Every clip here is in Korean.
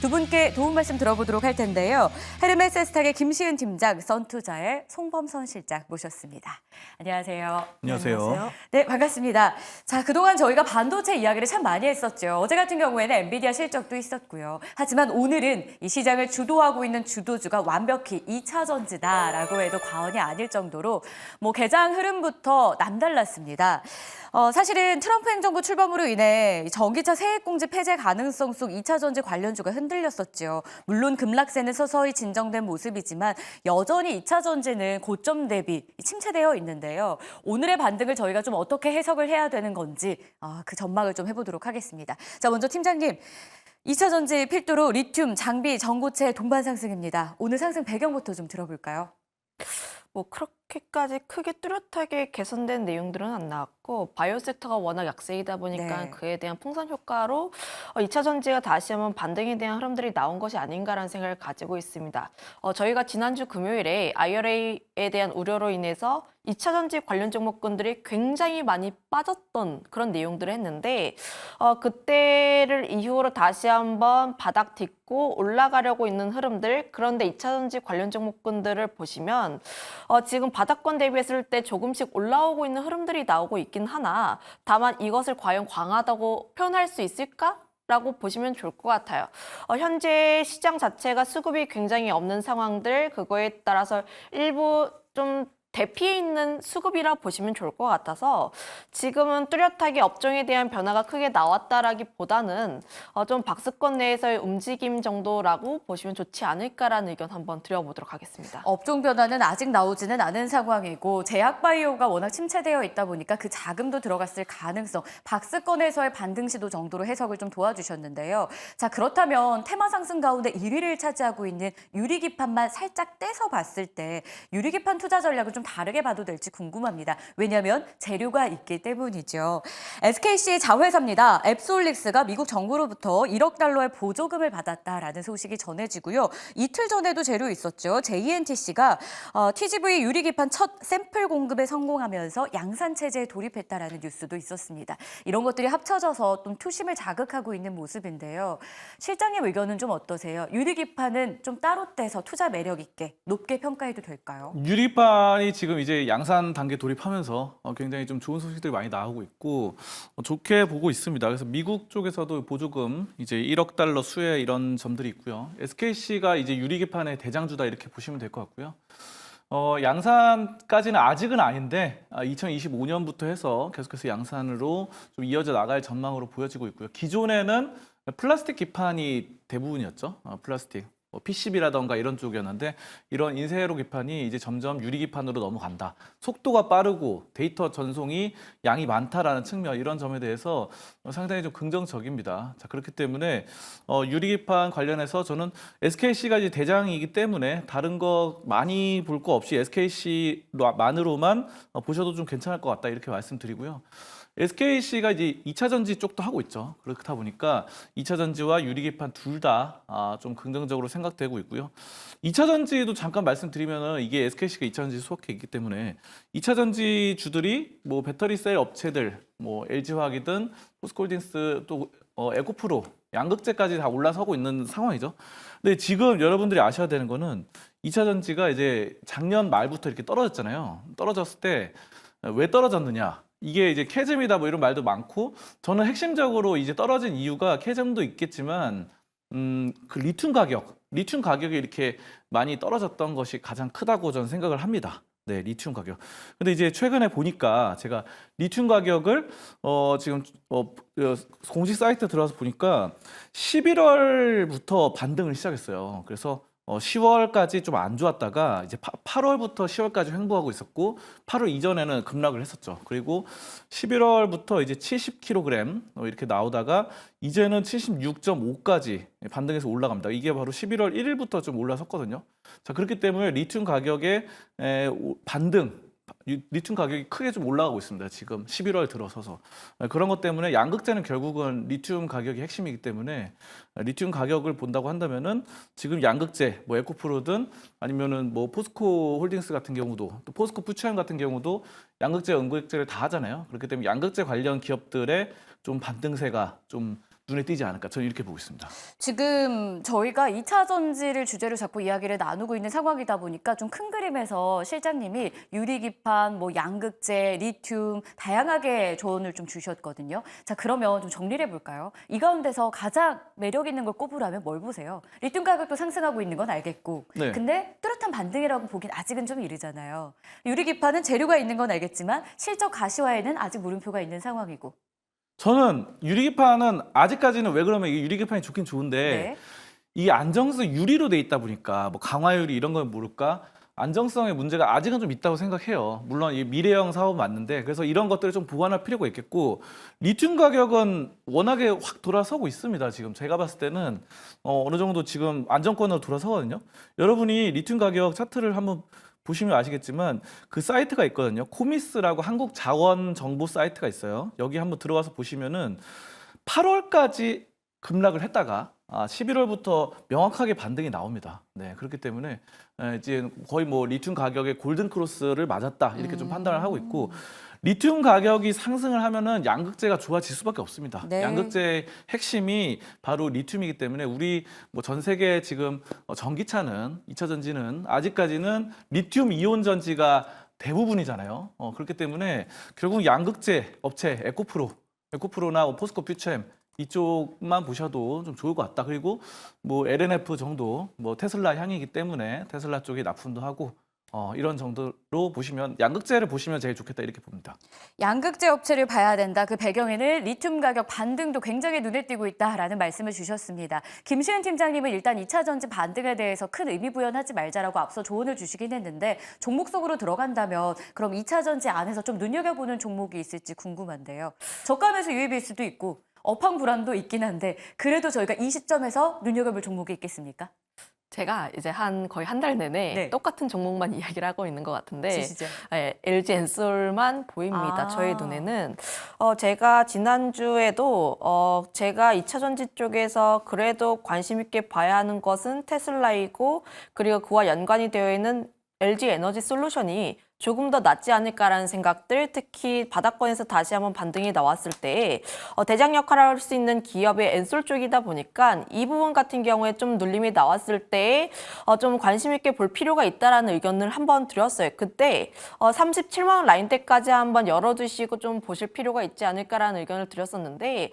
두 분께 도움 말씀 들어보도록 할 텐데요. 헤르메스 스탁의 김시은 팀장, 선투자의 송범선 실장 모셨습니다. 안녕하세요. 안녕하세요. 네, 반갑습니다. 자, 그동안 저희가 반도체 이야기를 참 많이 했었죠. 어제 같은 경우에는 엔비디아 실적도 있었고요. 하지만 오늘은 이 시장을 주도하고 있는 주도주가 완벽히 2차 전지다라고 해도 과언이 아닐 정도로 개장 흐름부터 남달랐습니다. 사실은 트럼프 행정부 출범으로 인해 전기차 세액공제 폐지 가능성 속 2차 전지 관련주가 흔들렸었죠. 물론 급락세는 서서히 진정된 모습이지만 여전히 2차 전지는 고점 대비 침체되어 있는데요. 오늘의 반등을 저희가 좀 어떻게 해석을 해야 되는 건지 그 전망을 좀 해보도록 하겠습니다. 자, 먼저 팀장님. 2차 전지 필두로 리튬, 장비, 전고체 동반 상승입니다. 오늘 상승 배경부터 좀 들어볼까요? 그렇게까지 크게 뚜렷하게 개선된 내용들은 안 나왔고 바이오 섹터가 워낙 약세이다 보니까 네. 그에 대한 풍선 효과로 2차 전지가 다시 한번 반등에 대한 흐름들이 나온 것이 아닌가라는 생각을 가지고 있습니다. 저희가 지난주 금요일에 IRA에 대한 우려로 인해서 2차 전지 관련 종목군들이 굉장히 많이 빠졌던 그런 내용들을 했는데 그때를 이후로 다시 한번 바닥 딛고 올라가려고 있는 흐름들, 그런데 2차 전지 관련 종목군들을 보시면 지금 바닥권 대비했을 때 조금씩 올라오고 있는 흐름들이 나오고 있긴 하나 다만 이것을 과연 강하다고 표현할 수 있을까? 라고 보시면 좋을 것 같아요. 현재 시장 자체가 수급이 굉장히 없는 상황들, 그거에 따라서 일부 좀 대피해 있는 수급이라 보시면 좋을 것 같아서 지금은 뚜렷하게 업종에 대한 변화가 크게 나왔다라기보다는 좀 박스권 내에서의 움직임 정도라고 보시면 좋지 않을까라는 의견 한번 드려보도록 하겠습니다. 업종 변화는 아직 나오지는 않은 상황이고 제약바이오가 워낙 침체되어 있다 보니까 그 자금도 들어갔을 가능성, 박스권에서의 반등 시도 정도로 해석을 좀 도와주셨는데요. 자, 그렇다면 테마 상승 가운데 1위를 차지하고 있는 유리기판만 살짝 떼서 봤을 때 유리기판 투자 전략을 좀 다르게 봐도 될지 궁금합니다. 왜냐하면 재료가 있기 때문이죠. SKC 자회사입니다. 앱솔릭스가 미국 정부로부터 1억 달러의 보조금을 받았다라는 소식이 전해지고요. 이틀 전에도 재료 있었죠. JNTC가 TGV 유리기판 첫 샘플 공급에 성공하면서 양산 체제에 돌입했다라는 뉴스도 있었습니다. 이런 것들이 합쳐져서 좀 투심을 자극하고 있는 모습인데요. 실장님 의견은 좀 어떠세요? 유리기판은 좀 따로 떼서 투자 매력 있게 높게 평가해도 될까요? 유리판이 지금 이제 양산 단계 돌입하면서 굉장히 좀 좋은 소식들이 많이 나오고 있고 좋게 보고 있습니다. 그래서 미국 쪽에서도 보조금 이제 1억 달러 수혜 이런 점들이 있고요. SKC가 이제 유리기판의 대장주다 이렇게 보시면 될 것 같고요. 양산까지는 아직은 아닌데 2025년부터 해서 계속해서 양산으로 좀 이어져 나갈 전망으로 보여지고 있고요. 기존에는 플라스틱 기판이 대부분이었죠. 플라스틱. PCB라던가 이런 쪽이었는데 이런 인쇄로 기판이 이제 점점 유리 기판으로 넘어간다. 속도가 빠르고 데이터 전송이 양이 많다라는 측면, 이런 점에 대해서 상당히 좀 긍정적입니다. 자, 그렇기 때문에 유리 기판 관련해서 저는 SKC가 이제 대장이기 때문에 다른 거 많이 볼 거 없이 SKC만으로만 보셔도 좀 괜찮을 것 같다 이렇게 말씀드리고요. SKC가 이제 2차 전지 쪽도 하고 있죠. 그렇다 보니까 2차 전지와 유리기판 둘 다 좀 긍정적으로 생각되고 있고요. 2차 전지도 잠깐 말씀드리면은 이게 SKC가 2차 전지 수확해 있기 때문에 2차 전지 주들이 배터리 셀 업체들, LG화학이든 포스코홀딩스 또 에코프로, 양극재까지 다 올라서고 있는 상황이죠. 근데 지금 여러분들이 아셔야 되는 거는 2차 전지가 이제 작년 말부터 이렇게 떨어졌잖아요. 떨어졌을 때 왜 떨어졌느냐? 이게 이제 캐즘이다 이런 말도 많고, 저는 핵심적으로 이제 떨어진 이유가 캐즘도 있겠지만 그 리튬 가격이 이렇게 많이 떨어졌던 것이 가장 크다고 저는 생각을 합니다. 네, 리튬 가격. 근데 이제 최근에 보니까 제가 리튬 가격을 지금 공식 사이트 들어가서 보니까 11월부터 반등을 시작했어요. 그래서 10월까지 좀 안 좋았다가 이제 8월부터 10월까지 횡보하고 있었고 8월 이전에는 급락을 했었죠. 그리고 11월부터 이제 70kg 이렇게 나오다가 이제는 76.5까지 반등해서 올라갑니다. 이게 바로 11월 1일부터 좀 올라섰거든요. 자, 그렇기 때문에 리튬 가격의 리튬 가격이 크게 좀 올라가고 있습니다. 지금 11월 들어서서. 그런 것 때문에 양극재는 결국은 리튬 가격이 핵심이기 때문에 리튬 가격을 본다고 한다면은 지금 양극재, 에코프로든 아니면은 포스코 홀딩스 같은 경우도, 또 포스코 푸처엠 같은 경우도 양극재, 음극재를 다 하잖아요. 그렇기 때문에 양극재 관련 기업들의 좀 반등세가 좀 눈에 띄지 않을까 저는 이렇게 보고 있습니다. 지금 저희가 2차 전지를 주제로 잡고 이야기를 나누고 있는 상황이다 보니까 좀 큰 그림에서 실장님이 유리기판, 뭐 양극재, 리튬 다양하게 조언을 좀 주셨거든요. 자, 그러면 좀 정리를 해볼까요? 이 가운데서 가장 매력 있는 걸 꼽으라면 뭘 보세요? 리튬 가격도 상승하고 있는 건 알겠고, 네. 근데 뚜렷한 반등이라고 보긴 아직은 좀 이르잖아요. 유리기판은 재료가 있는 건 알겠지만 실적 가시화에는 아직 물음표가 있는 상황이고. 저는 유리기판은 아직까지는 왜 그러면 이게 유리기판이 좋긴 좋은데 네. 이 안정성 유리로 돼 있다 보니까 뭐 강화유리 이런 건 모를까 안정성의 문제가 아직은 좀 있다고 생각해요. 물론 이 미래형 사업은 맞는데 그래서 이런 것들을 좀 보완할 필요가 있겠고 리튬 가격은 워낙에 확 돌아서고 있습니다. 지금 제가 봤을 때는 어느 정도 지금 안정권으로 돌아서거든요. 여러분이 리튬 가격 차트를 한번 보시면 아시겠지만 그 사이트가 있거든요. 코미스라고 한국 자원 정보 사이트가 있어요. 여기 한번 들어가서 보시면은 8월까지 급락을 했다가 11월부터 명확하게 반등이 나옵니다. 네, 그렇기 때문에 이제 거의 뭐 리튬 가격의 골든 크로스를 맞았다 이렇게 좀 판단을 하고 있고 리튬 가격이 상승을 하면은 양극재가 좋아질 수밖에 없습니다. 네. 양극재의 핵심이 바로 리튬이기 때문에 우리 뭐 전 세계 지금 전기차는 2차 전지는 아직까지는 리튬 이온 전지가 대부분이잖아요. 그렇기 때문에 결국 양극재 업체 에코프로나 뭐 포스코 퓨처엠 이쪽만 보셔도 좀 좋을 것 같다. 그리고 뭐 LNF 정도 뭐 테슬라 향이기 때문에 테슬라 쪽에 납품도 하고 이런 정도로 보시면 양극재를 보시면 제일 좋겠다 이렇게 봅니다. 양극재 업체를 봐야 된다. 그 배경에는 리튬 가격 반등도 굉장히 눈에 띄고 있다라는 말씀을 주셨습니다. 김시은 팀장님은 일단 2차 전지 반등에 대해서 큰 의미 부여하지 말자라고 앞서 조언을 주시긴 했는데 종목 속으로 들어간다면 그럼 2차 전지 안에서 좀 눈여겨보는 종목이 있을지 궁금한데요. 저가면서 유입일 수도 있고 업황 불안도 있긴 한데 그래도 저희가 이 시점에서 눈여겨볼 종목이 있겠습니까? 제가 이제 거의 한 달 내내 네. 똑같은 종목만 이야기를 하고 있는 것 같은데 주시죠. LG 엔솔만 보입니다. 아. 저희 눈에는 제가 지난주에도 제가 2차 전지 쪽에서 그래도 관심 있게 봐야 하는 것은 테슬라이고 그리고 그와 연관이 되어 있는 LG 에너지 솔루션이 조금 더 낫지 않을까라는 생각들, 특히 바닥권에서 다시 한번 반등이 나왔을 때 대장 역할을 할 수 있는 기업의 엔솔 쪽이다 보니까 이 부분 같은 경우에 좀 눌림이 나왔을 때 좀 관심 있게 볼 필요가 있다라는 의견을 한번 드렸어요. 그때 37만 원 라인대까지 한번 열어두시고 좀 보실 필요가 있지 않을까라는 의견을 드렸었는데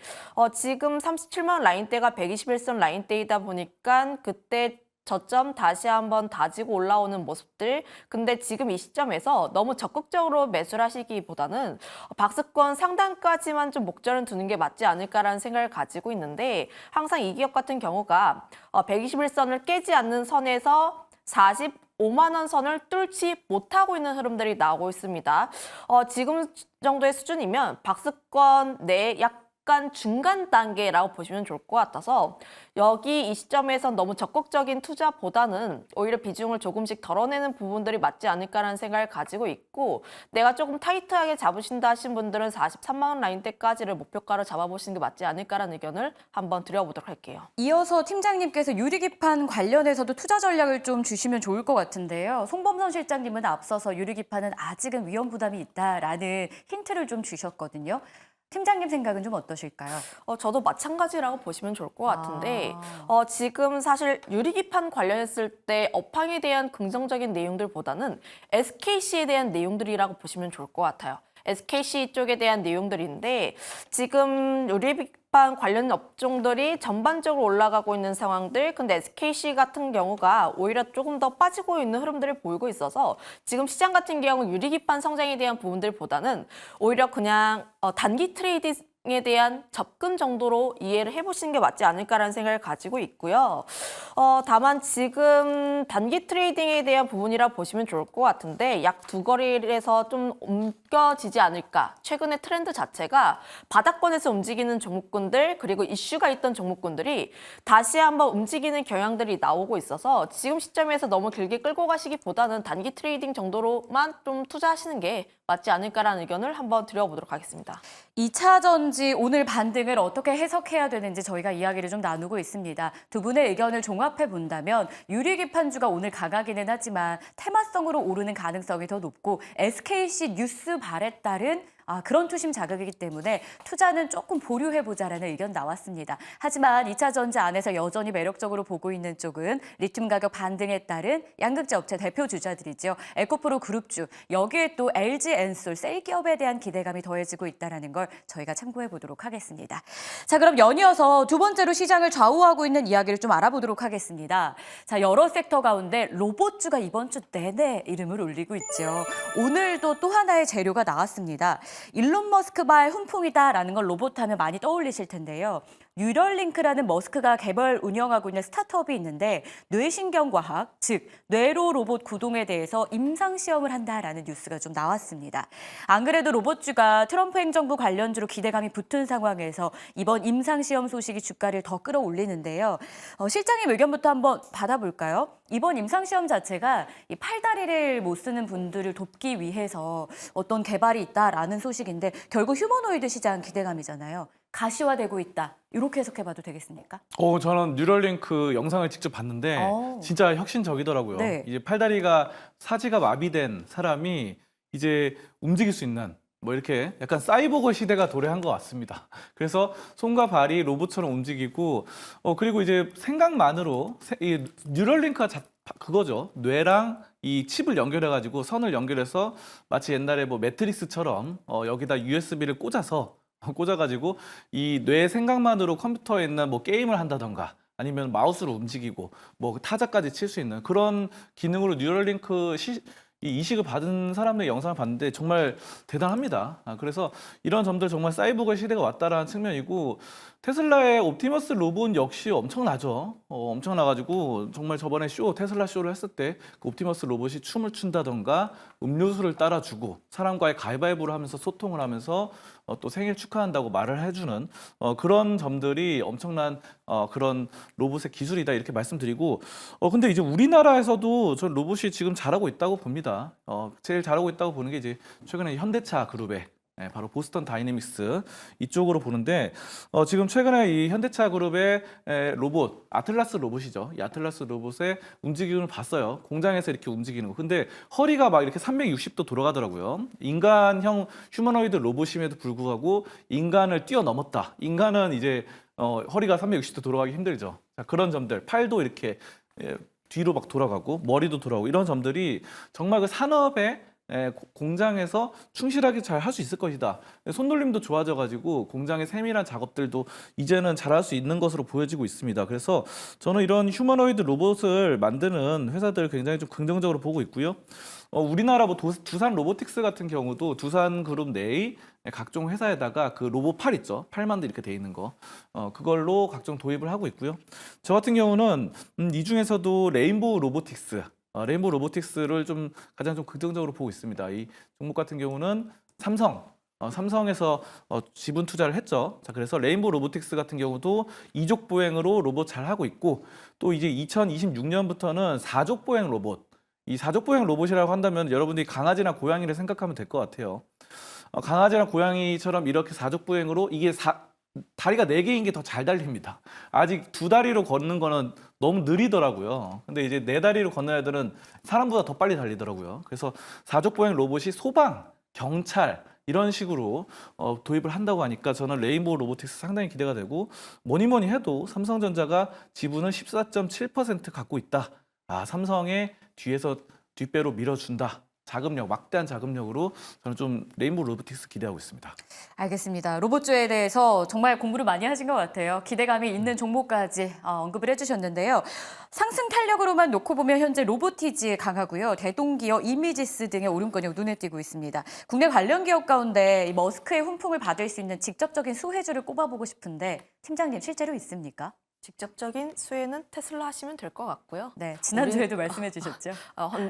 지금 37만 원 라인대가 121선 라인대이다 보니까 그때 저점 다시 한번 다지고 올라오는 모습들. 근데 지금 이 시점에서 너무 적극적으로 매수를 하시기보다는 박스권 상단까지만 좀 목전을 두는 게 맞지 않을까라는 생각을 가지고 있는데 항상 이 기업 같은 경우가 121선을 깨지 않는 선에서 45만 원 선을 뚫지 못하고 있는 흐름들이 나오고 있습니다. 지금 정도의 수준이면 박스권 내 약간 중간 단계라고 보시면 좋을 것 같아서 여기 이 시점에서 너무 적극적인 투자보다는 오히려 비중을 조금씩 덜어내는 부분들이 맞지 않을까라는 생각을 가지고 있고 내가 조금 타이트하게 잡으신다 하신 분들은 43만 원 라인대까지를 목표가로 잡아보시는 게 맞지 않을까라는 의견을 한번 드려보도록 할게요. 이어서 팀장님께서 유리기판 관련해서도 투자 전략을 좀 주시면 좋을 것 같은데요. 송범선 실장님은 앞서서 유리기판은 아직은 위험 부담이 있다라는 힌트를 좀 주셨거든요. 팀장님 생각은 좀 어떠실까요? 저도 마찬가지라고 보시면 좋을 것 같은데 지금 사실 유리기판 관련했을 때 업황에 대한 긍정적인 내용들보다는 SKC에 대한 내용들이라고 보시면 좋을 것 같아요. SKC 쪽에 대한 내용들인데 지금 유리기판 관련 업종들이 전반적으로 올라가고 있는 상황들 근데 SKC 같은 경우가 오히려 조금 더 빠지고 있는 흐름들을 보이고 있어서 지금 시장 같은 경우 유리기판 성장에 대한 부분들보다는 오히려 그냥 단기 트레이딩에 대한 접근 정도로 이해를 해보시는 게 맞지 않을까라는 생각을 가지고 있고요. 다만 지금 단기 트레이딩에 대한 부분이라 보시면 좋을 것 같은데 약 두 거리에서 좀 옮겨지지 않을까. 최근에 트렌드 자체가 바닥권에서 움직이는 종목군들 그리고 이슈가 있던 종목군들이 다시 한번 움직이는 경향들이 나오고 있어서 지금 시점에서 너무 길게 끌고 가시기보다는 단기 트레이딩 정도로만 좀 투자하시는 게 맞지 않을까라는 의견을 한번 드려보도록 하겠습니다. 2차 전지 오늘 반등을 어떻게 해석해야 되는지 저희가 이야기를 좀 나누고 있습니다. 두 분의 의견을 종합해 본다면 유리기판주가 오늘 강하기는 하지만 테마성으로 오르는 가능성이 더 높고 SKC 뉴스 발에 따른 그런 투심 자극이기 때문에 투자는 조금 보류해보자라는 의견 나왔습니다. 하지만 2차 전지 안에서 여전히 매력적으로 보고 있는 쪽은 리튬 가격 반등에 따른 양극재 업체 대표 주자들이죠. 에코프로 그룹주, 여기에 또 LG 엔솔, 셀기업에 대한 기대감이 더해지고 있다는 걸 저희가 참고해 보도록 하겠습니다. 자, 그럼 연이어서 두 번째로 시장을 좌우하고 있는 이야기를 좀 알아보도록 하겠습니다. 자, 여러 섹터 가운데 로봇주가 이번 주 내내 이름을 올리고 있죠. 오늘도 또 하나의 재료가 나왔습니다. 일론 머스크발 훈풍이다라는 걸 로봇 하면 많이 떠올리실 텐데요. 뉴럴링크라는 머스크가 개발 운영하고 있는 스타트업이 있는데 뇌신경과학, 즉 뇌로 로봇 구동에 대해서 임상 시험을 한다라는 뉴스가 좀 나왔습니다. 안 그래도 로봇주가 트럼프 행정부 관련주로 기대감이 붙은 상황에서 이번 임상 시험 소식이 주가를 더 끌어올리는데요. 실장님 의견부터 한번 받아볼까요? 이번 임상 시험 자체가 이 팔다리를 못 쓰는 분들을 돕기 위해서 어떤 개발이 있다라는 소식인데 결국 휴머노이드 시장 기대감이잖아요. 가시화되고 있다. 이렇게 해석해봐도 되겠습니까? 저는 뉴럴링크 영상을 직접 봤는데 진짜 혁신적이더라고요. 네. 이제 팔다리가 사지가 마비된 사람이 이제 움직일 수 있는 뭐 이렇게 약간 사이보그 시대가 도래한 것 같습니다. 그래서 손과 발이 로봇처럼 움직이고 그리고 이제 생각만으로 이 뉴럴링크가 그거죠. 뇌랑 이 칩을 연결해가지고 선을 연결해서 마치 옛날에 뭐 매트릭스처럼 여기다 USB를 꽂아가지고 이 뇌 생각만으로 컴퓨터에 있는 뭐 게임을 한다던가 아니면 마우스로 움직이고 뭐 타자까지 칠 수 있는 그런 기능으로 뉴럴링크 이 이식을 받은 사람들의 영상을 봤는데 정말 대단합니다. 그래서 이런 점들 정말 사이보그 시대가 왔다라는 측면이고 테슬라의 옵티머스 로봇 역시 엄청나죠. 엄청나가지고 정말 저번에 테슬라 쇼를 했을 때 그 옵티머스 로봇이 춤을 춘다던가 음료수를 따라주고 사람과의 가위바위보를 하면서 소통을 하면서 또 생일 축하한다고 말을 해주는 그런 점들이 엄청난 그런 로봇의 기술이다 이렇게 말씀드리고 근데 이제 우리나라에서도 저 로봇이 지금 잘하고 있다고 봅니다. 제일 잘하고 있다고 보는 게 이제 최근에 현대차 그룹의 바로 보스턴 다이내믹스 이쪽으로 보는데 지금 최근에 이 현대차 그룹의 로봇 아틀라스 로봇이죠. 이 아틀라스 로봇의 움직임을 봤어요. 공장에서 이렇게 움직이는 거. 근데 허리가 막 이렇게 360도 돌아가더라고요. 인간형 휴머노이드 로봇임에도 불구하고 인간을 뛰어넘었다. 인간은 이제 허리가 360도 돌아가기 힘들죠. 자, 그런 점들, 팔도 이렇게 뒤로 막 돌아가고 머리도 돌아가고 이런 점들이 정말 그 산업의 공장에서 충실하게 잘 할 수 있을 것이다. 손놀림도 좋아져가지고 공장의 세밀한 작업들도 이제는 잘할 수 있는 것으로 보여지고 있습니다. 그래서 저는 이런 휴머노이드 로봇을 만드는 회사들 굉장히 좀 긍정적으로 보고 있고요. 우리나라 뭐 두산 로보틱스 같은 경우도 두산 그룹 내의 각종 회사에다가 그 로봇 팔 있죠. 팔만도 이렇게 돼 있는 거. 그걸로 각종 도입을 하고 있고요. 저 같은 경우는 이 중에서도 레인보우 로보틱스를 좀 가장 좀 긍정적으로 보고 있습니다. 이 종목 같은 경우는 삼성에서 지분 투자를 했죠. 자, 그래서 레인보우 로보틱스 같은 경우도 2족 보행으로 로봇 잘 하고 있고 또 이제 2026년부터는 4족 보행 로봇. 이 4족 보행 로봇이라고 한다면 여러분들이 강아지나 고양이를 생각하면 될 것 같아요. 강아지나 고양이처럼 이렇게 4족 보행으로 이게 다리가 4개인 게 더 잘 달립니다. 아직 2다리로 걷는 거는 너무 느리더라고요. 근데 이제 4다리로 걷는 애들은 사람보다 더 빨리 달리더라고요. 그래서 4족 보행 로봇이 소방, 경찰 이런 식으로 도입을 한다고 하니까 저는 레인보우 로보틱스 상당히 기대가 되고 뭐니 해도 삼성전자가 지분을 14.7% 갖고 있다. 삼성의 뒤에서 뒷배로 밀어준다. 자금력, 막대한 자금력으로 저는 좀 레인보우 로보틱스 기대하고 있습니다. 알겠습니다. 로봇주에 대해서 정말 공부를 많이 하신 것 같아요. 기대감이 있는 종목까지 언급을 해주셨는데요. 상승 탄력으로만 놓고 보면 현재 로보티지 강하고요. 대동기어, 이미지스 등의 오름권이 눈에 띄고 있습니다. 국내 관련 기업 가운데 이 머스크의 훈풍을 받을 수 있는 직접적인 수혜주를 꼽아보고 싶은데 팀장님 실제로 있습니까? 직접적인 수혜는 테슬라 하시면 될 것 같고요. 네, 지난주에도 말씀해 주셨죠.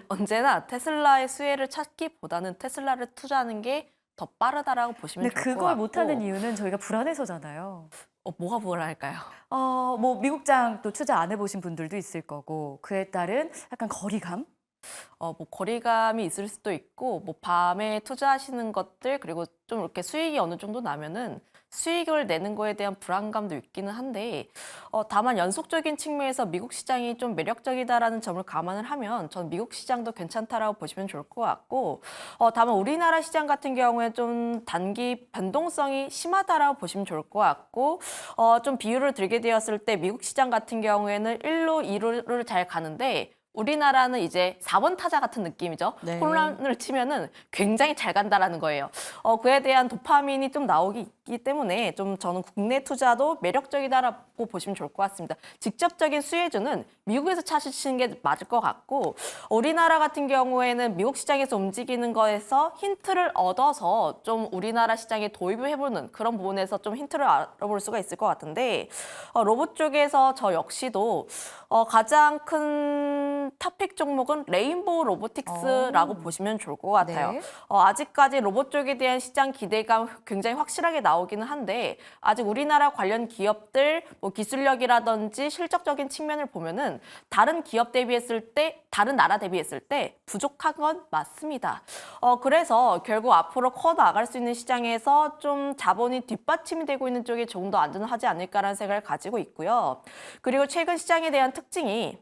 언제나 테슬라의 수혜를 찾기보다는 테슬라를 투자하는 게 더 빠르다라고 보시면 근데 될 것 같고. 그걸 못하는 이유는 저희가 불안해서잖아요. 뭐가 불안할까요? 뭐 미국장 또 투자 안 해보신 분들도 있을 거고 그에 따른 약간 거리감? 뭐 거리감이 있을 수도 있고 뭐 밤에 투자하시는 것들 그리고 좀 이렇게 수익이 어느 정도 나면은 수익을 내는 거에 대한 불안감도 있기는 한데 다만 연속적인 측면에서 미국 시장이 좀 매력적이다라는 점을 감안을 하면 전 미국 시장도 괜찮다라고 보시면 좋을 것 같고 다만 우리나라 시장 같은 경우에 좀 단기 변동성이 심하다라고 보시면 좋을 것 같고 좀 비율을 들게 되었을 때 미국 시장 같은 경우에는 1루, 2루를 잘 가는데 우리나라는 이제 4번 타자 같은 느낌이죠. 네. 홈런을 치면은 굉장히 잘 간다라는 거예요. 그에 대한 도파민이 좀 나오기 때문에 좀 저는 국내 투자도 매력적이다라고 보시면 좋을 것 같습니다. 직접적인 수혜주는 미국에서 찾으시는 게 맞을 것 같고 우리나라 같은 경우에는 미국 시장에서 움직이는 거에서 힌트를 얻어서 좀 우리나라 시장에 도입을 해보는 그런 부분에서 좀 힌트를 알아볼 수가 있을 것 같은데 로봇 쪽에서 저 역시도 가장 큰 탑픽 종목은 레인보우 로보틱스라고 보시면 좋을 것 같아요. 네. 아직까지 로봇 쪽에 대한 시장 기대감 굉장히 확실하게 나오기는 한데 아직 우리나라 관련 기업들 뭐 기술력이라든지 실적적인 측면을 보면은 다른 기업 대비했을 때 다른 나라 대비했을 때 부족한 건 맞습니다. 그래서 결국 앞으로 커 나갈 수 있는 시장에서 좀 자본이 뒷받침이 되고 있는 쪽이 조금 더 안전하지 않을까라는 생각을 가지고 있고요. 그리고 최근 시장에 대한 특징이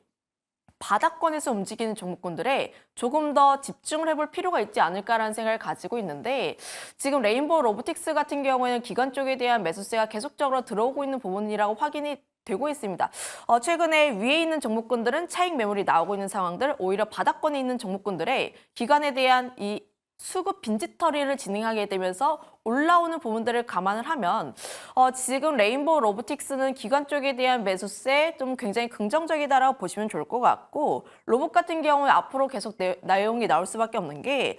바닥권에서 움직이는 종목군들에 조금 더 집중을 해볼 필요가 있지 않을까라는 생각을 가지고 있는데 지금 레인보우 로보틱스 같은 경우에는 기관 쪽에 대한 매수세가 계속적으로 들어오고 있는 부분이라고 확인이 되고 있습니다. 최근에 위에 있는 종목군들은 차익 매물이 나오고 있는 상황들, 오히려 바닥권에 있는 종목군들의 기관에 대한 이 수급 빈집 처리를 진행하게 되면서 올라오는 부분들을 감안을 하면 지금 레인보우 로보틱스는 기관 쪽에 대한 매수세 좀 굉장히 긍정적이다라고 보시면 좋을 것 같고 로봇 같은 경우에 앞으로 계속 내용이 나올 수밖에 없는 게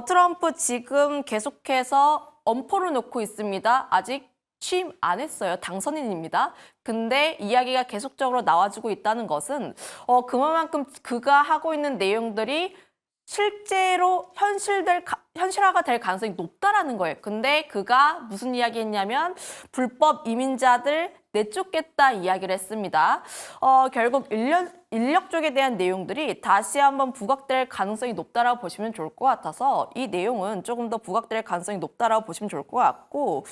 트럼프 지금 계속해서 엄포를 놓고 있습니다. 아직 취임 안 했어요. 당선인입니다. 근데 이야기가 계속적으로 나와주고 있다는 것은 그만큼 그가 하고 있는 내용들이 실제로 현실화가 될 가능성이 높다라는 거예요. 근데 그가 무슨 이야기 했냐면 불법 이민자들 내쫓겠다 이야기를 했습니다. 결국 인력 쪽에 대한 내용들이 다시 한번 부각될 가능성이 높다라고 보시면 좋을 것 같아서 이 내용은 조금 더 부각될 가능성이 높다라고 보시면 좋을 것 같고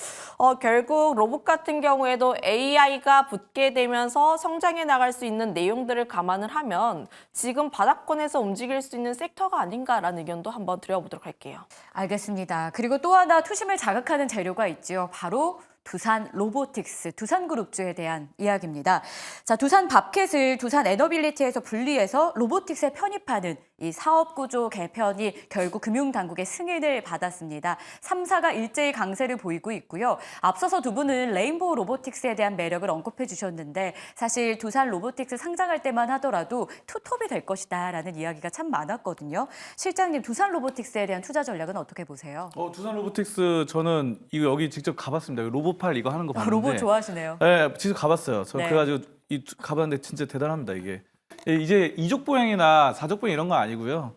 결국 로봇 같은 경우에도 AI가 붙게 되면서 성장해 나갈 수 있는 내용들을 감안을 하면 지금 바닥권에서 움직일 수 있는 섹터가 아닌가라는 의견도 한번 드려보도록 할게요. 알겠습니다. 그리고 또 하나 투심을 자극하는 재료가 있죠. 바로 두산 로보틱스, 두산그룹주에 대한 이야기입니다. 자, 두산 밥켓을 두산 에너빌리티에서 분리해서 로보틱스에 편입하는 이 사업구조 개편이 결국 금융당국의 승인을 받았습니다. 3사가 일제히 강세를 보이고 있고요. 앞서서 두 분은 레인보우 로보틱스에 대한 매력을 언급해 주셨는데 사실 두산 로보틱스 상장할 때만 하더라도 투톱이 될 것이다라는 이야기가 참 많았거든요. 실장님, 두산 로보틱스에 대한 투자 전략은 어떻게 보세요? 두산 로보틱스 저는 이거 여기 직접 가봤습니다. 로보팔 이거 하는 거 봤는데. 로봇 좋아하시네요. 네, 직접 가봤어요. 저 네. 그래가지고 가봤는데 진짜 대단합니다 이게. 이제 이족 보행이나 사족 보행 이런 건 아니고요.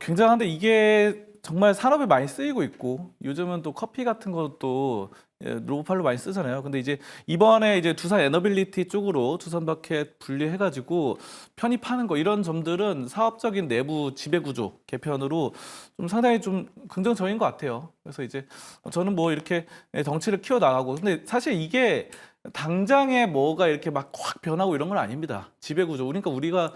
굉장한데 이게 정말 산업에 많이 쓰이고 있고 요즘은 또 커피 같은 것도 로보팔로 많이 쓰잖아요. 근데 이제 이번에 이제 두산 에너빌리티 쪽으로 두산 바켓 분리해가지고 편입하는 거 이런 점들은 사업적인 내부 지배 구조 개편으로 좀 상당히 좀 긍정적인 것 같아요. 그래서 이제 저는 뭐 이렇게 덩치를 키워 나가고 근데 사실 이게 당장에 뭐가 이렇게 막 확 변하고 이런 건 아닙니다. 지배 구조. 그러니까 우리가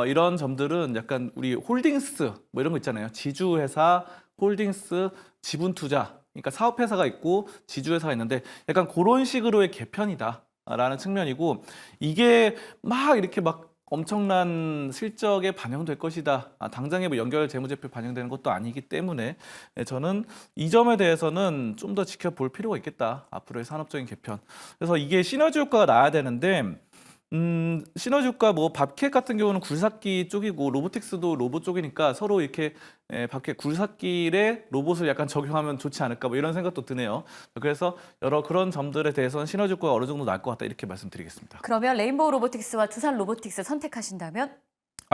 이런 점들은 약간 우리 홀딩스 뭐 이런 거 있잖아요. 지주회사, 홀딩스, 지분 투자. 그러니까 사업회사가 있고 지주회사가 있는데 약간 그런 식으로의 개편이다라는 측면이고 이게 막 이렇게 막 엄청난 실적에 반영될 것이다. 당장에 뭐 연결 재무제표 반영되는 것도 아니기 때문에 저는 이 점에 대해서는 좀 더 지켜볼 필요가 있겠다. 앞으로의 산업적인 개편. 그래서 이게 시너지 효과가 나야 되는데 시너지 효과 뭐 밥켓 같은 경우는 굴삭기 쪽이고 로보틱스도 로봇 쪽이니까 서로 이렇게 밥켓 굴삭기에 로봇을 약간 적용하면 좋지 않을까 뭐 이런 생각도 드네요. 그래서 여러 그런 점들에 대해서는 시너지 효과가 어느 정도 날 것 같다 이렇게 말씀드리겠습니다. 그러면 레인보우 로보틱스와 두산 로보틱스 선택하신다면?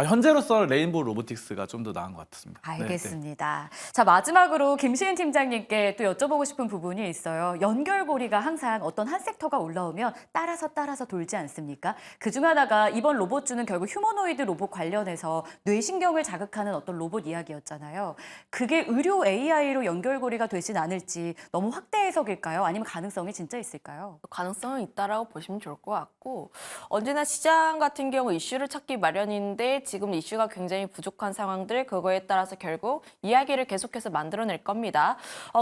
현재로서 레인보우 로보틱스가 좀 더 나은 것 같습니다. 네, 알겠습니다. 자, 마지막으로 김시은 팀장님께 또 여쭤보고 싶은 부분이 있어요. 연결고리가 항상 어떤 한 섹터가 올라오면 따라서 돌지 않습니까? 그중 하나가 이번 로봇주는 결국 휴머노이드 로봇 관련해서 뇌신경을 자극하는 어떤 로봇 이야기였잖아요. 그게 의료 AI로 연결고리가 되진 않을지 너무 확대 해석일까요? 아니면 가능성이 진짜 있을까요? 가능성은 있다라고 보시면 좋을 것 같고 언제나 시장 같은 경우 이슈를 찾기 마련인데 지금 이슈가 굉장히 부족한 상황들 그거에 따라서 결국 이야기를 계속해서 만들어낼 겁니다.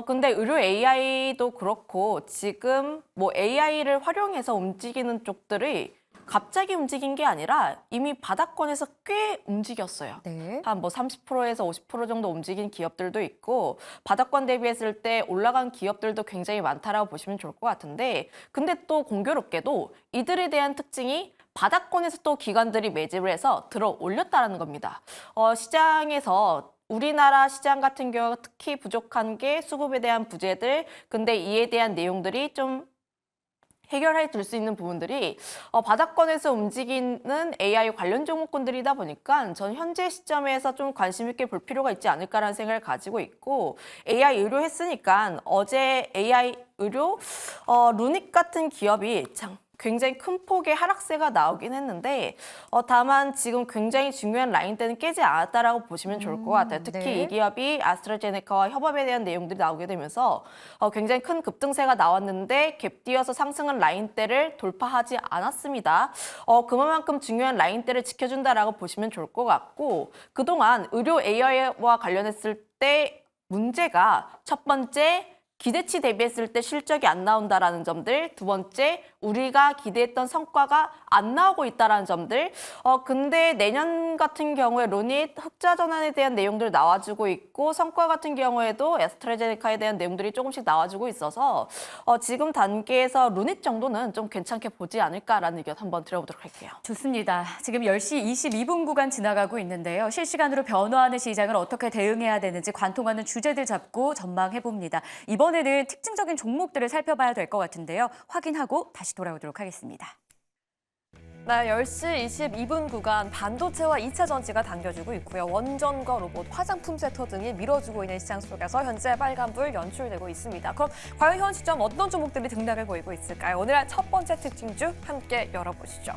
근데 의료 AI도 그렇고 지금 뭐 AI를 활용해서 움직이는 쪽들이 갑자기 움직인 게 아니라 이미 바닥권에서 꽤 움직였어요. 네. 한 뭐 30%에서 50% 정도 움직인 기업들도 있고 바닥권 대비했을 때 올라간 기업들도 굉장히 많다라고 보시면 좋을 것 같은데 근데 또 공교롭게도 이들에 대한 특징이 바닥권에서 또 기관들이 매집을 해서 들어 올렸다라는 겁니다. 시장에서 우리나라 시장 같은 경우 특히 부족한 게 수급에 대한 부재들 근데 이에 대한 내용들이 좀 해결해 줄 수 있는 부분들이 바닥권에서 움직이는 AI 관련 종목군들이다 보니까 전 현재 시점에서 좀 관심 있게 볼 필요가 있지 않을까라는 생각을 가지고 있고 AI 의료 했으니까 어제 AI 의료 루닉 같은 기업이 참 굉장히 큰 폭의 하락세가 나오긴 했는데 다만 지금 굉장히 중요한 라인대는 깨지 않았다라고 보시면 좋을 것 같아요. 특히 네. 이 기업이 아스트라제네카와 협업에 대한 내용들이 나오게 되면서 굉장히 큰 급등세가 나왔는데 갭 뛰어서 상승한 라인대를 돌파하지 않았습니다. 그만큼 중요한 라인대를 지켜준다라고 보시면 좋을 것 같고 그동안 의료 AI와 관련했을 때 문제가 첫 번째 기대치 대비했을 때 실적이 안 나온다라는 점들, 두 번째 우리가 기대했던 성과가 안 나오고 있다라는 점들. 근데 내년 같은 경우에 루닛 흑자 전환에 대한 내용들 나와주고 있고 성과 같은 경우에도 애스트라제네카에 대한 내용들이 조금씩 나와주고 있어서 지금 단계에서 루닛 정도는 좀 괜찮게 보지 않을까라는 의견 한번 드려보도록 할게요. 좋습니다. 지금 10시 22분 구간 지나가고 있는데요. 실시간으로 변화하는 시장을 어떻게 대응해야 되는지 관통하는 주제들 잡고 전망해봅니다. 이번에는 특징적인 종목들을 살펴봐야 될 것 같은데요. 확인하고 다시 돌아오도록 하겠습니다. 네, 10시 22분 구간 반도체와 2차 전지가 당겨주고 있고요. 원전과 로봇, 화장품 섹터 등이 밀어주고 있는 시장 속에서 현재 빨간불 연출되고 있습니다. 그럼 과연 현 시점 어떤 종목들이 등락을 보이고 있을까요? 오늘 첫 번째 특징주 함께 열어보시죠.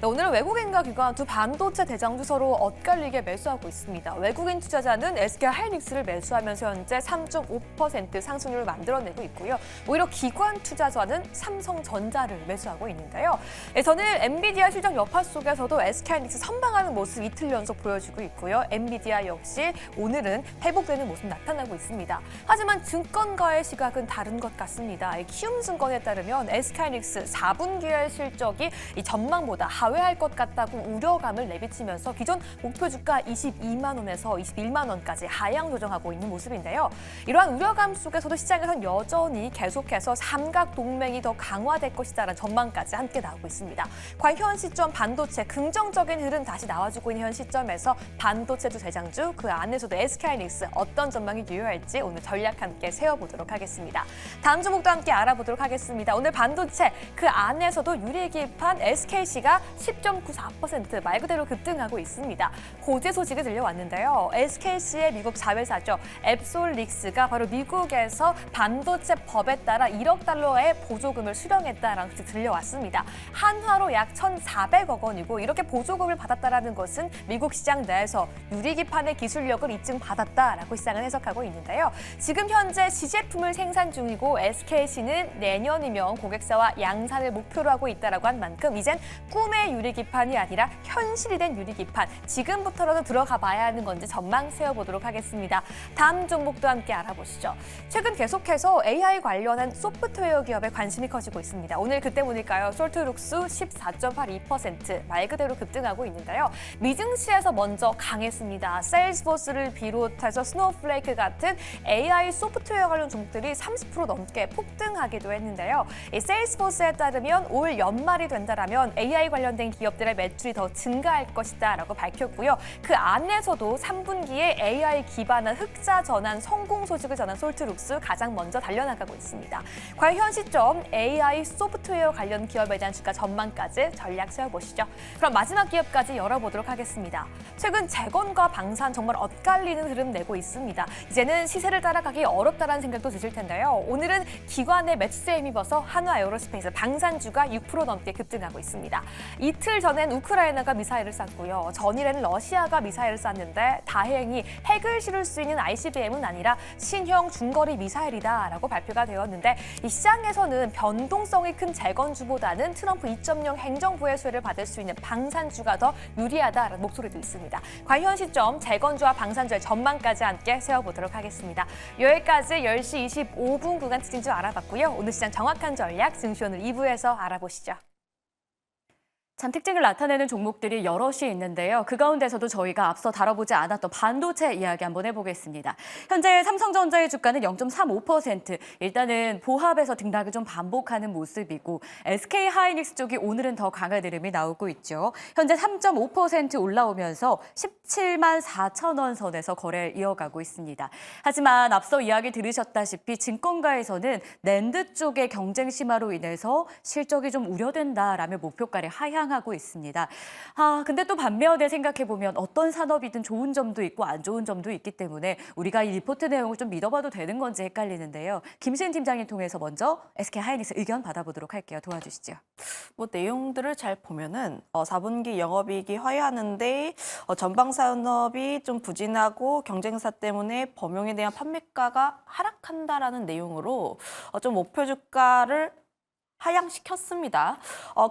네, 오늘은 외국인과 기관 두 반도체 대장주 서로 엇갈리게 매수하고 있습니다. 외국인 투자자는 SK 하이닉스를 매수하면서 현재 3.5% 상승률을 만들어내고 있고요. 오히려 기관 투자자는 삼성전자를 매수하고 있는데요. 저는 엔비디아 실적 여파 속에서도 SK하이닉스 선방하는 모습 이틀 연속 보여주고 있고요. 엔비디아 역시 오늘은 회복되는 모습 나타나고 있습니다. 하지만 증권가의 시각은 다른 것 같습니다. 키움증권에 따르면 SK하이닉스 4분기의 실적이 이 전망보다 하회할 것 같다고 우려감을 내비치면서 기존 목표 주가 22만 원에서 21만 원까지 하향 조정하고 있는 모습인데요. 이러한 우려감 속에서도 시장에선 여전히 계속해서 삼각 동맹이 더 강화될 것이다라는 전망까지 함께 나오고 있습니다. 과연 현 시점 반도체 긍정적인 흐름 다시 나와주고 있는 현 시점에서 반도체주 대장주 그 안에서도 SK하이닉스 어떤 전망이 유효할지 오늘 전략 함께 세워보도록 하겠습니다. 다음 종목도 함께 알아보도록 하겠습니다. 오늘 반도체 그 안에서도 유리기판 SKC가 10.94% 말 그대로 급등하고 있습니다. 고재 소식이 들려왔는데요. SKC의 미국 자회사죠. 앱솔릭스가 바로 미국에서 반도체 법에 따라 1억 달러의 보조금을 수령했다라는 소식 들려왔습니다. 한화로 약 1,400억 원이고 이렇게 보조금을 받았다라는 것은 미국 시장 내에서 유리기판의 기술력을 입증받았다라고 시장을 해석하고 있는데요. 지금 현재 시제품을 생산 중이고 SKC는 내년이면 고객사와 양산을 목표로 하고 있다라고 한 만큼 이젠 꿈의 유리기판이 아니라 현실이 된 유리기판 지금부터라도 들어가 봐야 하는 건지 전망 세워보도록 하겠습니다. 다음 종목도 함께 알아보시죠. 최근 계속해서 AI 관련한 소프트웨어 기업에 관심이 커지고 있습니다. 오늘 그때 보니까요. 솔트룩스 14.82% 말 그대로 급등하고 있는데요. 미증시에서 먼저 강했습니다. 세일즈포스를 비롯해서 스노우플레이크 같은 AI 소프트웨어 관련 종목들이 30% 넘게 폭등하기도 했는데요. 이 세일즈포스에 따르면 올 연말이 된다라면 AI 관련 관련된 기업들의 매출이 더 증가할 것이다라고 밝혔고요. 그 안에서도 3분기에 AI 기반한 흑자 전환 성공 소식을 전한 솔트룩스 가장 먼저 달려나가고 있습니다. 과연 현 시점 AI 소프트웨어 관련 기업에 대한 주가 전망까지 전략 세워보시죠. 그럼 마지막 기업까지 열어보도록 하겠습니다. 최근 재건과 방산 정말 엇갈리는 흐름 내고 있습니다. 이제는 시세를 따라가기 어렵다는 생각도 드실 텐데요. 오늘은 기관의 매수세에 힘입어서 한화 에어로스페이스 방산주가 6% 넘게 급등하고 있습니다. 이틀 전엔 우크라이나가 미사일을 쐈고요. 전일에는 러시아가 미사일을 쐈는데 다행히 핵을 실을 수 있는 ICBM은 아니라 신형 중거리 미사일이다라고 발표가 되었는데 이 시장에서는 변동성이 큰 재건주보다는 트럼프 2.0 행정부의 수혜를 받을 수 있는 방산주가 더 유리하다라는 목소리도 있습니다. 과연 현 시점 재건주와 방산주의 전망까지 함께 세워보도록 하겠습니다. 여기까지 10시 25분 구간 특징주 알아봤고요. 오늘 시장 정확한 전략 증시오늘 2부에서 알아보시죠. 참 특징을 나타내는 종목들이 여럿이 있는데요. 그 가운데서도 저희가 앞서 다뤄보지 않았던 반도체 이야기 한번 해보겠습니다. 현재 삼성전자의 주가는 0.35%, 일단은 보합에서 등락을 좀 반복하는 모습이고 SK하이닉스 쪽이 오늘은 더 강한 흐름이 나오고 있죠. 현재 3.5% 올라오면서 17만 4천 원 선에서 거래를 이어가고 있습니다. 하지만 앞서 이야기 들으셨다시피 증권가에서는 낸드 쪽의 경쟁 심화로 인해서 실적이 좀 우려된다라며 목표가를 하향하고 있습니다. 근데 또 반면에 생각해보면 어떤 산업이든 좋은 점도 있고 안 좋은 점도 있기 때문에 우리가 이 리포트 내용을 좀 믿어봐도 되는 건지 헷갈리는데요. 김수인 팀장님 통해서 먼저 SK하이닉스 의견 받아보도록 할게요. 도와주시죠. 뭐 내용들을 잘 보면은 4분기 영업이익이 하회하는데 전방 산업이 좀 부진하고 경쟁사 때문에 범용에 대한 판매가가 하락한다라는 내용으로 좀 목표 주가를 하향시켰습니다.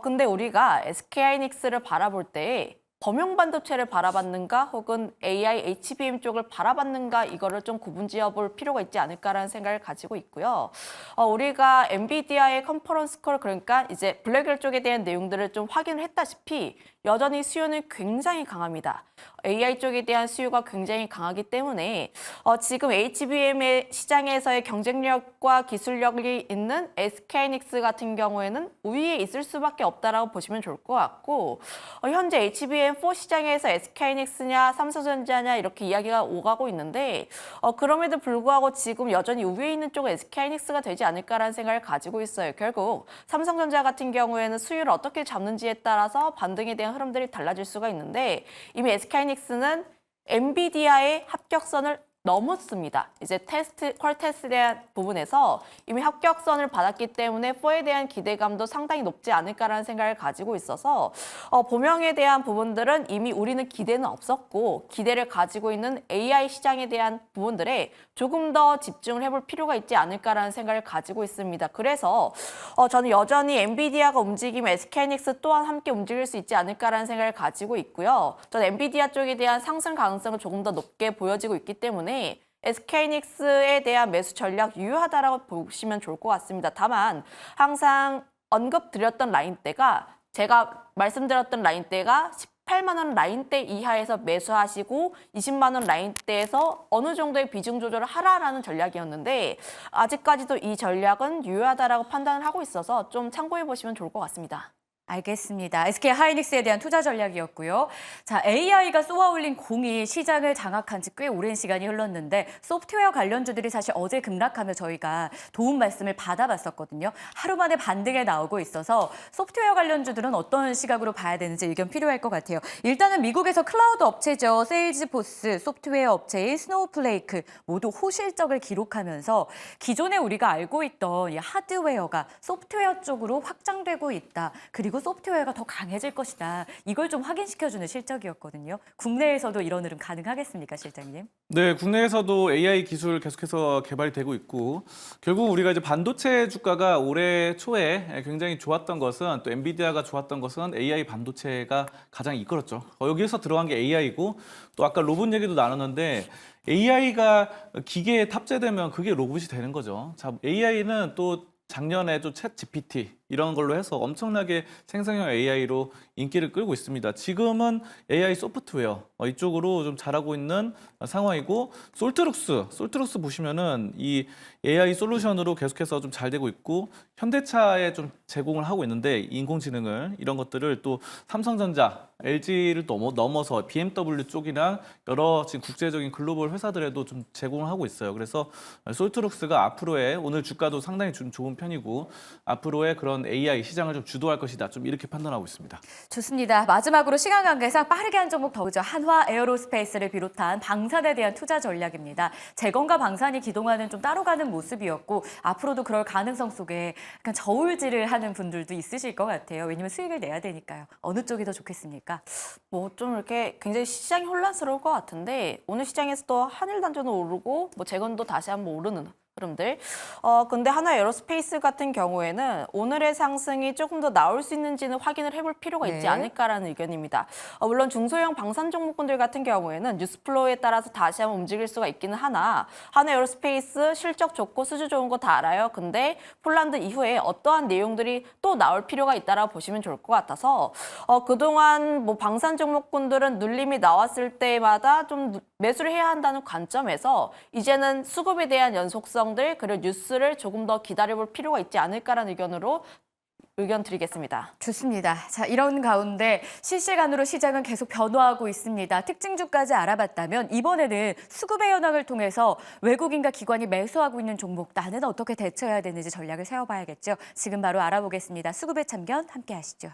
근데 우리가 SK하이닉스를 바라볼 때 범용 반도체를 바라봤는가 혹은 AI, HBM 쪽을 바라봤는가 이거를 좀 구분지어 볼 필요가 있지 않을까라는 생각을 가지고 있고요. 우리가 엔비디아의 컨퍼런스 콜 그러니까 이제 블랙웰 쪽에 대한 내용들을 좀 확인을 했다시피 여전히 수요는 굉장히 강합니다. AI 쪽에 대한 수요가 굉장히 강하기 때문에 지금 HBM의 시장에서의 경쟁력과 기술력이 있는 SK하이닉스 같은 경우에는 우위에 있을 수밖에 없다라고 보시면 좋을 것 같고 현재 HBM4 시장에서 SK하이닉스냐 삼성전자냐 이렇게 이야기가 오가고 있는데 그럼에도 불구하고 지금 여전히 우위에 있는 쪽은 SK하이닉스가 되지 않을까라는 생각을 가지고 있어요. 결국 삼성전자 같은 경우에는 수요를 어떻게 잡는지에 따라서 반등에 대한 흐름들이 달라질 수가 있는데 이미 SK하이닉스는 엔비디아의 합격선을 넘었습니다. 이제 퀄 테스트에 대한 부분에서 이미 합격선을 받았기 때문에 4에 대한 기대감도 상당히 높지 않을까라는 생각을 가지고 있어서 범용에 대한 부분들은 이미 우리는 기대는 없었고 기대를 가지고 있는 AI 시장에 대한 부분들에 조금 더 집중을 해볼 필요가 있지 않을까라는 생각을 가지고 있습니다. 그래서 저는 여전히 엔비디아가 움직이면 SK하이닉스 또한 함께 움직일 수 있지 않을까라는 생각을 가지고 있고요. 저는 엔비디아 쪽에 대한 상승 가능성은 조금 더 높게 보여지고 있기 때문에 SK하이닉스에 대한 매수 전략 유효하다라고 보시면 좋을 것 같습니다. 다만 항상 언급드렸던 라인대가 제가 말씀드렸던 라인대가 18만 원 라인대 이하에서 매수하시고 20만 원 라인대에서 어느 정도의 비중 조절을 하라라는 전략이었는데 아직까지도 이 전략은 유효하다라고 판단을 하고 있어서 좀 참고해 보시면 좋을 것 같습니다. 알겠습니다. SK하이닉스에 대한 투자 전략이었고요. 자, AI가 쏘아올린 공이 시장을 장악한 지 꽤 오랜 시간이 흘렀는데 소프트웨어 관련주들이 사실 어제 급락하며 저희가 도움 말씀을 받아봤었거든요. 하루 만에 반등에 나오고 있어서 소프트웨어 관련주들은 어떤 시각으로 봐야 되는지 의견 필요할 것 같아요. 일단은 미국에서 클라우드 업체죠. 세일즈포스, 소프트웨어 업체인 스노우플레이크 모두 호실적을 기록하면서 기존에 우리가 알고 있던 이 하드웨어가 소프트웨어 쪽으로 확장되고 있다. 그리고 소프트웨어가 더 강해질 것이다. 이걸 좀 확인시켜주는 실적이었거든요. 국내에서도 이런 흐름 가능하겠습니까, 실장님? 네, 국내에서도 AI 기술 계속해서 개발이 되고 있고 결국 우리가 이제 반도체 주가가 올해 초에 굉장히 좋았던 것은 또 엔비디아가 좋았던 것은 AI 반도체가 가장 이끌었죠. 여기에서 들어간 게 AI고 또 아까 로봇 얘기도 나눴는데 AI가 기계에 탑재되면 그게 로봇이 되는 거죠. 자, AI는 또 작년에 또 챗 GPT 이런 걸로 해서 엄청나게 생성형 AI로 인기를 끌고 있습니다. 지금은 AI 소프트웨어 이쪽으로 좀 잘하고 있는 상황이고 솔트룩스 보시면은 이 AI 솔루션으로 계속해서 좀 잘 되고 있고 현대차에 좀 제공을 하고 있는데 인공지능을 이런 것들을 또 삼성전자, LG를 넘어서 BMW 쪽이랑 여러 지금 국제적인 글로벌 회사들에도 좀 제공을 하고 있어요. 그래서 솔트룩스가 앞으로의 오늘 주가도 상당히 좀 좋은 편이고 앞으로의 그런 AI 시장을 좀 주도할 것이다. 좀 이렇게 판단하고 있습니다. 좋습니다. 마지막으로 시간 관계상 빠르게 한 종목 더 보죠. 한화 에어로스페이스를 비롯한 방산에 대한 투자 전략입니다. 재건과 방산이 그동안은 좀 따로 가는 모습이었고 앞으로도 그럴 가능성 속에 약간 저울질을 하는 분들도 있으실 것 같아요. 왜냐면 수익을 내야 되니까요. 어느 쪽이 더 좋겠습니까? 뭐 좀 이렇게 굉장히 시장이 혼란스러울 것 같은데 오늘 시장에서도 한일단전은 오르고 뭐 재건도 다시 한번 오르는 흐름들. 근데 하나 에어로스페이스 같은 경우에는 오늘의 상승이 조금 더 나올 수 있는지는 확인을 해볼 필요가 있지 네. 않을까라는 의견입니다. 물론 중소형 방산 종목군들 같은 경우에는 뉴스플로우에 따라서 다시 한번 움직일 수가 있기는 하나 하나 에어로스페이스 실적 좋고 수주 좋은 거 다 알아요. 근데 폴란드 이후에 어떠한 내용들이 또 나올 필요가 있다라고 보시면 좋을 것 같아서 그동안 뭐 방산 종목군들은 눌림이 나왔을 때마다 좀 매수를 해야 한다는 관점에서 이제는 수급에 대한 연속성들 그리고 뉴스를 조금 더 기다려볼 필요가 있지 않을까라는 의견으로 의견 드리겠습니다. 좋습니다. 자, 이런 가운데 실시간으로 시장은 계속 변화하고 있습니다. 특징주까지 알아봤다면 이번에는 수급의 현황을 통해서 외국인과 기관이 매수하고 있는 종목 나는 어떻게 대처해야 되는지 전략을 세워봐야겠죠. 지금 바로 알아보겠습니다. 수급의 참견 함께 하시죠.